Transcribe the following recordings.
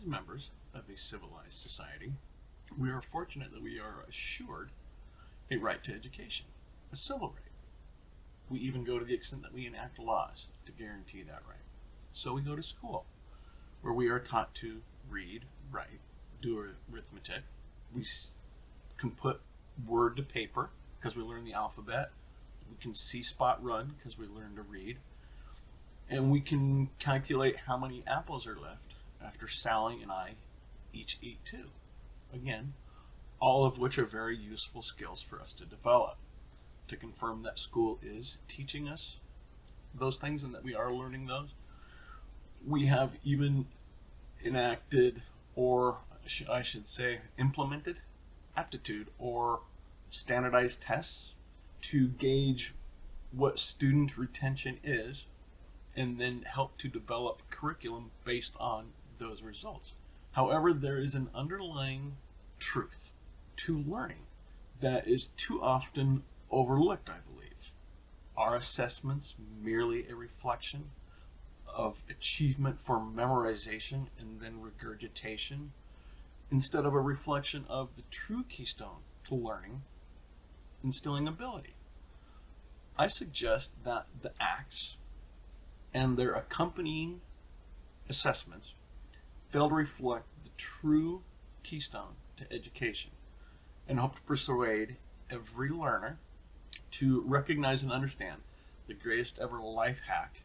members of a civilized society, we are fortunate that we are assured a right to education, a civil right. We even go to the extent that we enact laws to guarantee that right. So we go to school, where we are taught to read, write, do arithmetic. We can put word to paper because we learn the alphabet. We can see, spot, run because we learn to read. And we can calculate how many apples are left after Sally and I each eat two. Again, all of which are very useful skills for us to develop, to confirm that school is teaching us those things and that we are learning those. We have even enacted, or I should say implemented, aptitude or standardized tests to gauge what student retention is and then help to develop curriculum based on those results. However, there is an underlying truth to learning that is too often overlooked, I believe. Are assessments merely a reflection of achievement for memorization and then regurgitation, instead of a reflection of the true keystone to learning, instilling ability? I suggest that the acts and their accompanying assessments fail to reflect the true keystone to education, and hope to persuade every learner to recognize and understand the greatest ever life hack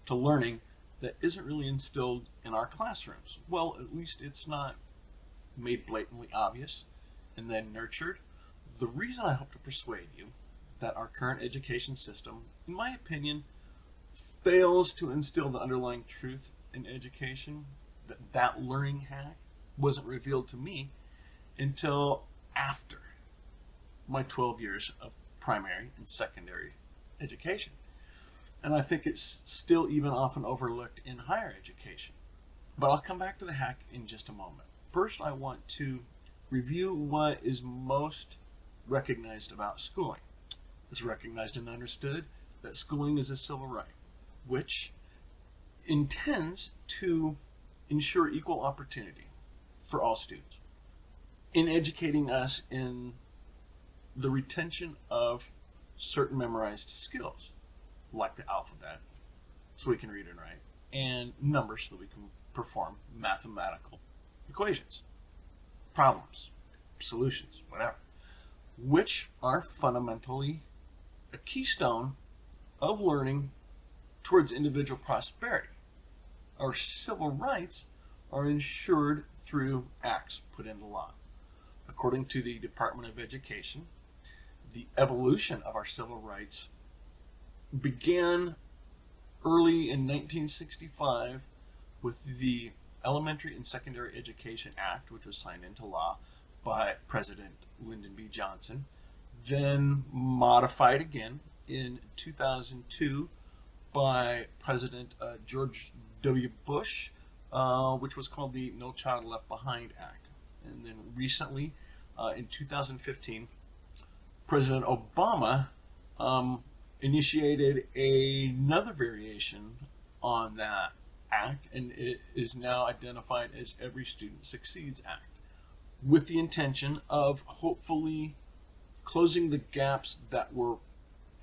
to learning that isn't really instilled in our classrooms. Well, at least it's not made blatantly obvious and then nurtured. The reason I hope to persuade you that our current education system, in my opinion, fails to instill the underlying truth in education, that learning hack wasn't revealed to me until after my 12 years of primary and secondary education. And I think it's still even often overlooked in higher education. But I'll come back to the hack in just a moment. First, I want to review what is most recognized about schooling. It's recognized and understood that schooling is a civil right, which intends to ensure equal opportunity for all students in educating us in the retention of certain memorized skills, like the alphabet, so we can read and write, and numbers so that we can perform mathematical equations, problems, solutions, whatever, which are fundamentally a keystone of learning towards individual prosperity. Our civil rights are ensured through acts put into law. According to the Department of Education, the evolution of our civil rights began early in 1965 with the Elementary and Secondary Education Act, which was signed into law by President Lyndon B. Johnson, then modified again in 2002 by President George W. Bush, which was called the No Child Left Behind Act. And then recently, in 2015, President Obama initiated another variation on that act, and it is now identified as Every Student Succeeds Act, with the intention of hopefully closing the gaps that were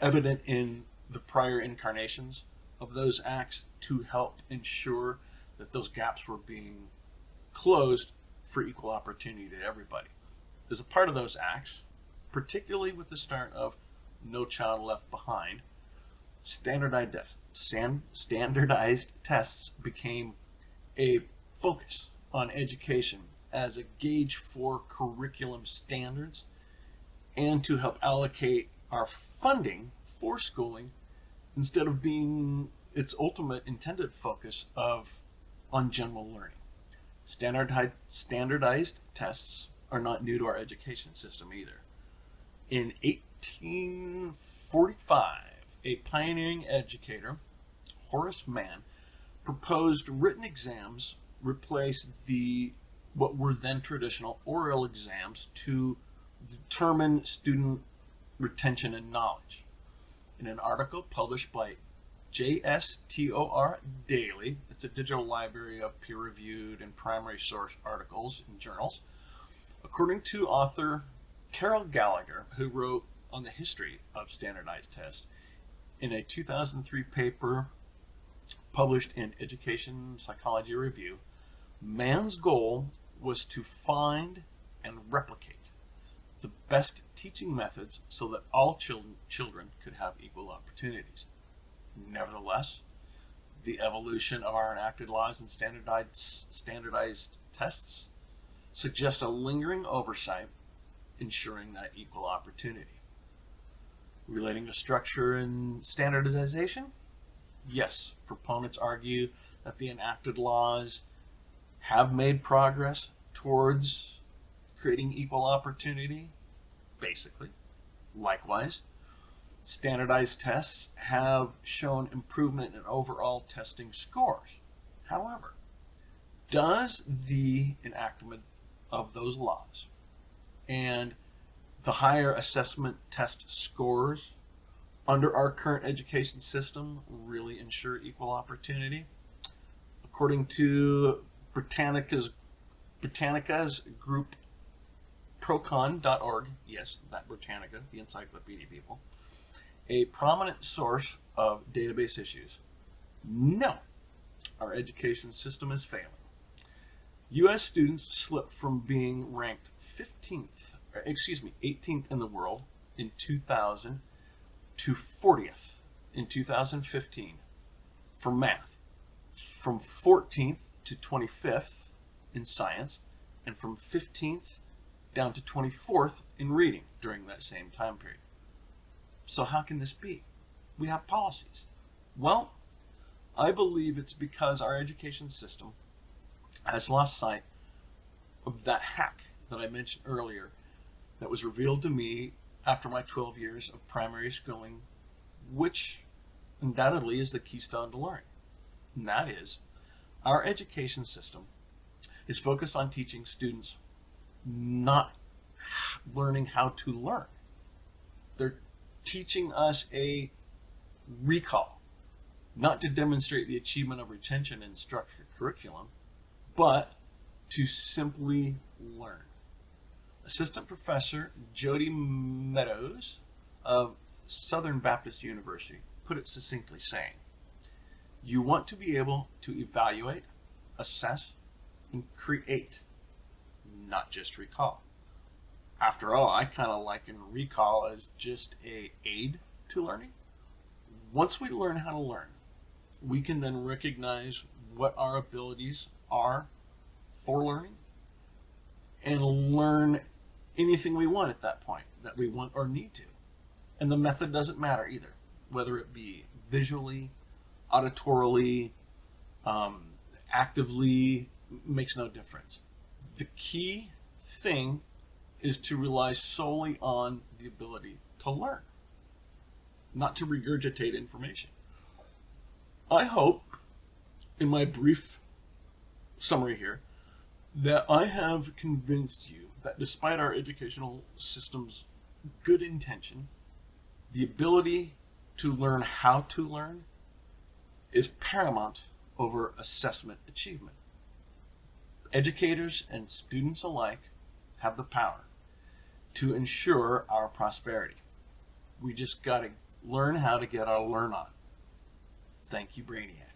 evident in the prior incarnations of those acts to help ensure that those gaps were being closed for equal opportunity to everybody. As a part of those acts, particularly with the start of No Child Left Behind, standardized tests became a focus on education as a gauge for curriculum standards and to help allocate our funding for schooling instead of being its ultimate intended focus on general learning. Standardized tests are not new to our education system either. In 1845, a pioneering educator, Horace Mann, proposed written exams replace what were then traditional oral exams to determine student retention and knowledge. In an article published by JSTOR Daily. It's a digital library of peer-reviewed and primary source articles in journals. According to author Carol Gallagher, who wrote on the history of standardized tests in a 2003 paper published in Education Psychology Review, man's goal was to find and replicate the best teaching methods so that all children could have equal opportunities. Nevertheless, the evolution of our enacted laws and standardized tests suggest a lingering oversight ensuring that equal opportunity. Relating to structure and standardization, yes, proponents argue that the enacted laws have made progress towards creating equal opportunity, basically. Likewise, standardized tests have shown improvement in overall testing scores. However, does the enactment of those laws and the higher assessment test scores under our current education system really ensure equal opportunity? According to Britannica's group procon.org, yes, that Britannica, the encyclopedia people, a prominent source of database issues, no, our education system is failing. U.S. students slipped from being ranked 18th in the world in 2000 to 40th in 2015 for math, from 14th to 25th in science, and from 15th down to 24th in reading during that same time period. So how can this be? We have policies. Well, I believe it's because our education system has lost sight of that hack that I mentioned earlier that was revealed to me after my 12 years of primary schooling, which undoubtedly is the keystone to learning. And that is, our education system is focused on teaching students not learning how to learn. They're teaching us a recall, not to demonstrate the achievement of retention in structured curriculum, but to simply learn. Assistant Professor Jody Meadows of Southern Baptist University put it succinctly, saying, "You want to be able to evaluate, assess, and create, not just recall." After all, I kind of liken recall as just an aid to learning. Once we learn how to learn, we can then recognize what our abilities are for learning and learn anything we want at that point that we want or need to. And the method doesn't matter either, whether it be visually, auditorily, actively, makes no difference. The key thing is to rely solely on the ability to learn, not to regurgitate information. I hope, in my brief summary here, that I have convinced you that despite our educational system's good intention, the ability to learn how to learn is paramount over assessment achievement. Educators and students alike have the power to ensure our prosperity. We just got to learn how to get our learn on. Thank you, Brainiac.